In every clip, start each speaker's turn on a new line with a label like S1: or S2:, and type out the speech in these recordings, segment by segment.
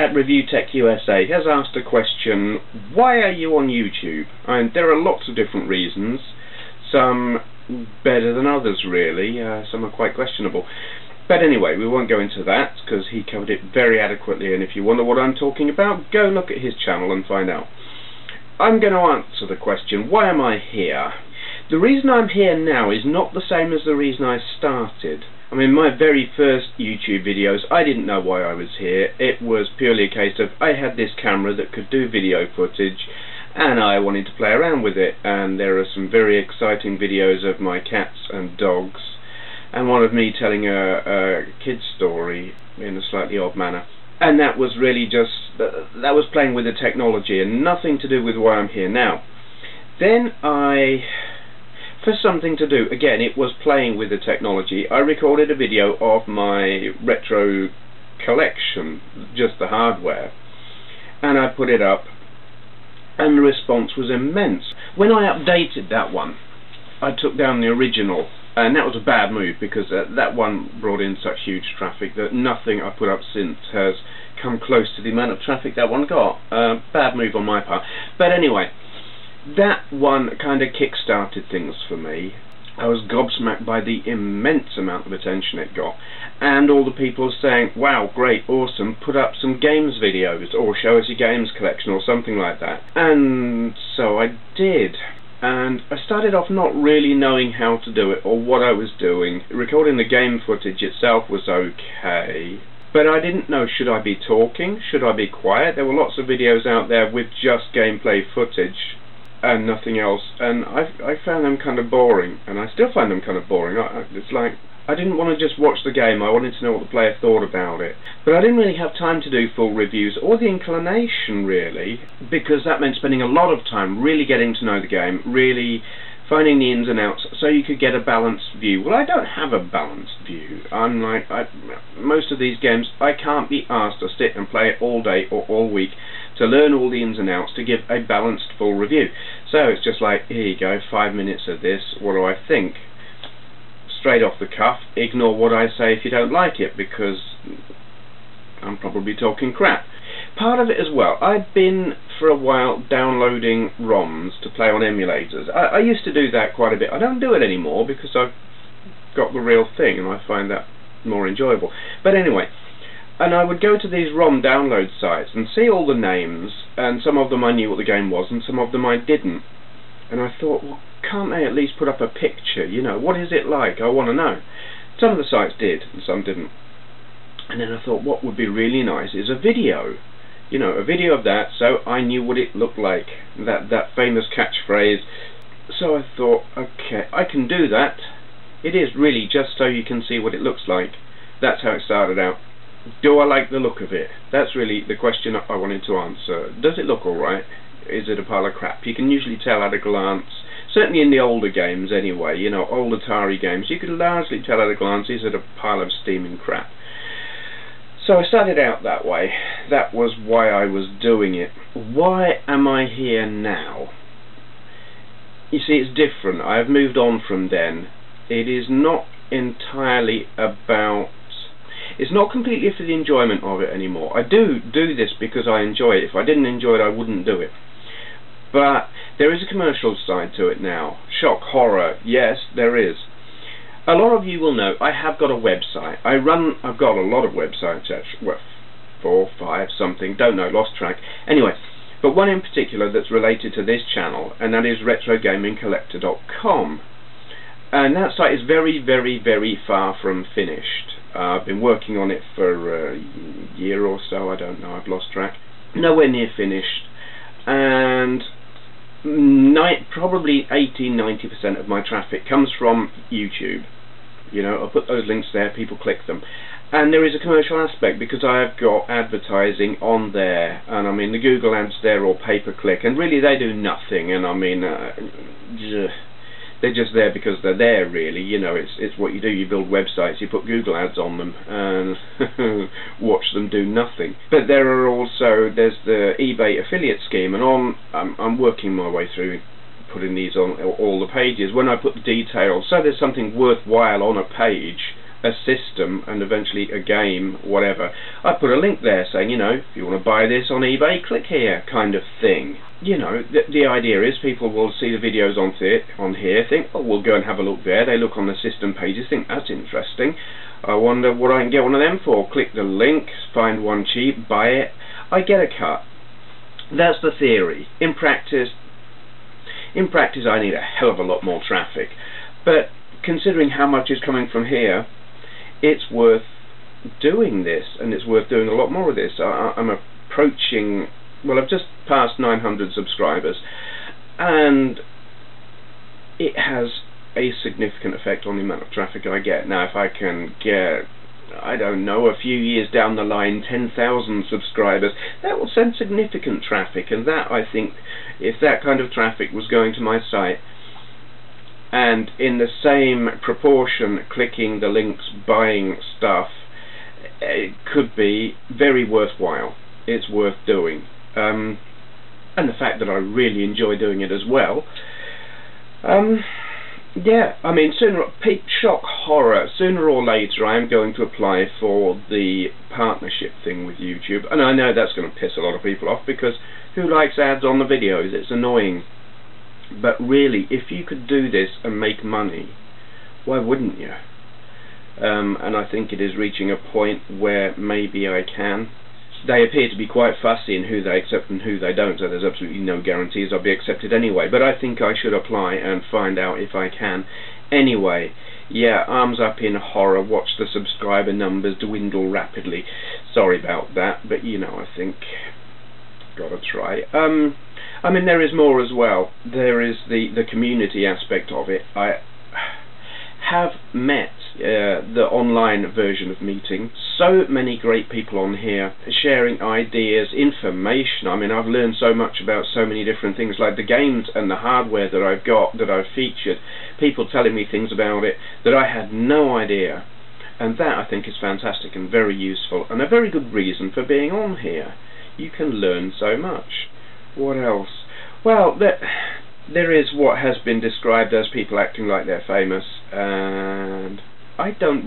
S1: at ReviewTechUSA has asked a question: why are you on YouTube? And there are lots of different reasons, some better than others really, some are quite questionable. But anyway, we won't go into that because he covered it very adequately, and if you wonder what I'm talking about, go look at his channel and find out. I'm going to answer the question, why am I here? The reason I'm here now is not the same as the reason I started. I mean, my very first YouTube videos, I didn't know why I was here. It was purely a case of I had this camera that could do video footage and I wanted to play around with it, and there are some very exciting videos of my cats and dogs and one of me telling a kid's story in a slightly odd manner. And that was really just, that was playing with the technology and nothing to do with why I'm here now. Then for something to do, again, it was playing with the technology, I recorded a video of my retro collection, just the hardware, and I put it up, and the response was immense. When I updated that one, I took down the original, and that was a bad move because that one brought in such huge traffic that nothing I've put up since has come close to the amount of traffic that one got. Bad move on my part. But anyway, that one kind of kick-started things for me. I was gobsmacked by the immense amount of attention it got, and all the people saying, wow, great, awesome, put up some games videos or show us your games collection or something like that. And so I did. And I started off not really knowing how to do it or what I was doing. Recording the game footage itself was okay, but I didn't know, should I be talking, should I be quiet? There were lots of videos out there with just gameplay footage and nothing else, and I found them kind of boring, and I still find them kind of boring. It's like, I didn't want to just watch the game, I wanted to know what the player thought about it. But I didn't really have time to do full reviews, or the inclination really, because that meant spending a lot of time really getting to know the game, really finding the ins and outs, so you could get a balanced view. Well, I don't have a balanced view. I'm like, most of these games, I can't be asked to sit and play it all day or all week to learn all the ins and outs to give a balanced full review. So it's just like, here you go, 5 minutes of this, what do I think? Straight off the cuff, ignore what I say if you don't like it, because I'm probably talking crap. Part of it as well, I've been for a while downloading ROMs to play on emulators. I used to do that quite a bit. I don't do it anymore because I've got the real thing and I find that more enjoyable. But anyway, and I would go to these ROM download sites and see all the names, and some of them I knew what the game was and some of them I didn't. And I thought, well, can't they at least put up a picture, you know, what is it like? I want to know. Some of the sites did and some didn't. And then I thought, what would be really nice is a video. You know, a video of that, so I knew what it looked like, that famous catchphrase. So I thought, okay, I can do that. It is really just so you can see what it looks like. That's how it started out. Do I like the look of it? That's really the question I wanted to answer. Does it look alright? Is it a pile of crap? You can usually tell at a glance. Certainly in the older games anyway, you know, old Atari games, you could largely tell at a glance, is it a pile of steaming crap? So I started out that way. That was why I was doing it. Why am I here now? You see, it's different. I've moved on from then. It is not entirely about... It's not completely for the enjoyment of it anymore. I do this because I enjoy it. If I didn't enjoy it, I wouldn't do it. But there is a commercial side to it now. Shock, horror, yes, there is. A lot of you will know I have got a website. I've got a lot of websites actually, well, 4, 5, something, don't know, lost track. Anyway, but one in particular that's related to this channel, and that is RetroGamingCollector.com. And that site is very, very, very far from finished. I've been working on it for a year or so, I don't know, I've lost track. Nowhere near finished. And probably 80–90% of my traffic comes from YouTube. You know, I'll put those links there, people click them. And there is a commercial aspect because I've got advertising on there, and I mean the Google ads there or pay-per-click, and really they do nothing, and I mean they're just there because they're there really, you know, it's what you do, you build websites, you put Google ads on them and watch them do nothing. But there are also, there's the eBay affiliate scheme, and I'm working my way through putting these on all the pages. When I put the details, so there's something worthwhile on a page, a system and eventually a game, whatever, I put a link there saying, you know, if you want to buy this on eBay, click here, kind of thing. You know, the idea is people will see the videos on here, think, oh, we'll go and have a look there. They look on the system pages, think, that's interesting. I wonder what I can get one of them for. Click the link, find one cheap, buy it. I get a cut. That's the theory. In practice, I need a hell of a lot more traffic. But considering how much is coming from here, it's worth doing this, and it's worth doing a lot more of this. I'm approaching, well, I've just passed 900 subscribers, and it has a significant effect on the amount of traffic I get. Now, if I can get, I don't know, a few years down the line, 10,000 subscribers, that will send significant traffic, and that, I think, if that kind of traffic was going to my site, and in the same proportion clicking the links, buying stuff, it could be very worthwhile. It's worth doing. And the fact that I really enjoy doing it as well. Yeah, I mean, peak shock horror, sooner or later I am going to apply for the partnership thing with YouTube, and I know that's going to piss a lot of people off, because who likes ads on the videos? It's annoying. But really, if you could do this and make money, why wouldn't you? And I think it is reaching a point where maybe I can. They appear to be quite fussy in who they accept and who they don't, so there's absolutely no guarantees I'll be accepted anyway. But I think I should apply and find out if I can. Anyway, yeah, arms up in horror, watch the subscriber numbers dwindle rapidly. Sorry about that, but you know, I think gotta try. I mean, there is more as well. There is the community aspect of it. I have met the online version of meeting. So many great people on here sharing ideas, information. I mean, I've learned so much about so many different things, like the games and the hardware that I've got, that I've featured. People telling me things about it that I had no idea. And that, I think, is fantastic and very useful, and a very good reason for being on here. You can learn so much. What else? Well, there is what has been described as people acting like they're famous, and I don't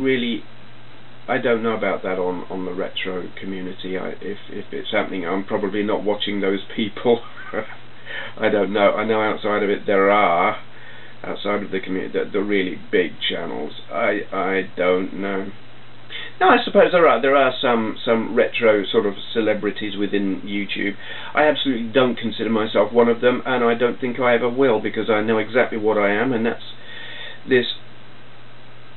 S1: know about that on the retro community. If it's happening, I'm probably not watching those people. I don't know. I know outside of it there are, outside of the community, the really big channels. I don't know. No, I suppose there are some retro sort of celebrities within YouTube. I absolutely don't consider myself one of them, and I don't think I ever will, because I know exactly what I am, and that's this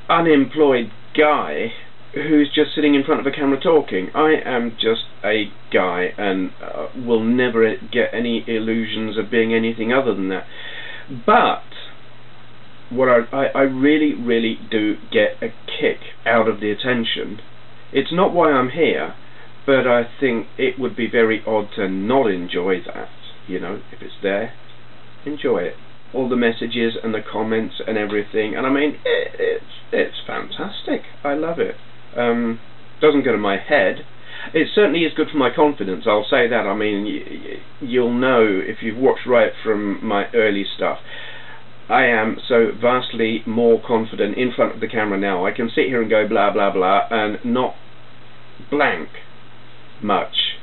S1: unemployed guy who's just sitting in front of a camera talking. I am just a guy, and will never get any illusions of being anything other than that. But what I really, really do get a kick out of the attention. It's not why I'm here, but I think it would be very odd to not enjoy that. You know, if it's there, enjoy it. All the messages and the comments and everything, and I mean, it's fantastic. I love it. Doesn't go to my head. It certainly is good for my confidence, I'll say that. I mean, you'll know if you've watched right from my early stuff. I am so vastly more confident in front of the camera now. I can sit here and go blah blah blah and not blank much.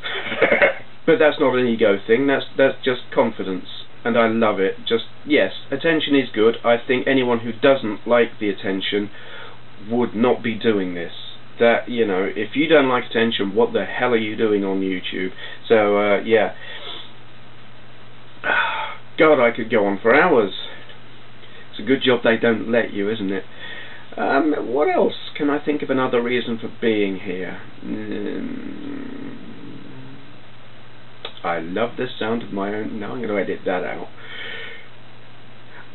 S1: But that's not an ego thing, that's just confidence, and I love it. Just, yes, attention is good. I think anyone who doesn't like the attention would not be doing this. That, you know, if you don't like attention, what the hell are you doing on YouTube? So yeah, God, I could go on for hours. It's a good job they don't let you, isn't it? What else? Can I think of another reason for being here? I love the sound of my own... No, I'm going to edit that out.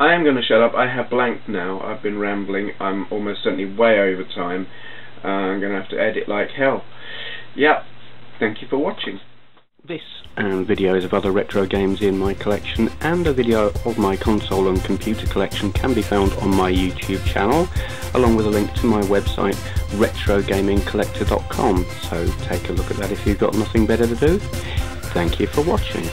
S1: I am going to shut up. I have blanked now. I've been rambling. I'm almost certainly way over time. I'm going to have to edit like hell. Yep. Thank you for watching. This and videos of other retro games in my collection, and a video of my console and computer collection, can be found on my YouTube channel, along with a link to my website retrogamingcollector.com, so take a look at that if you've got nothing better to do. Thank you for watching.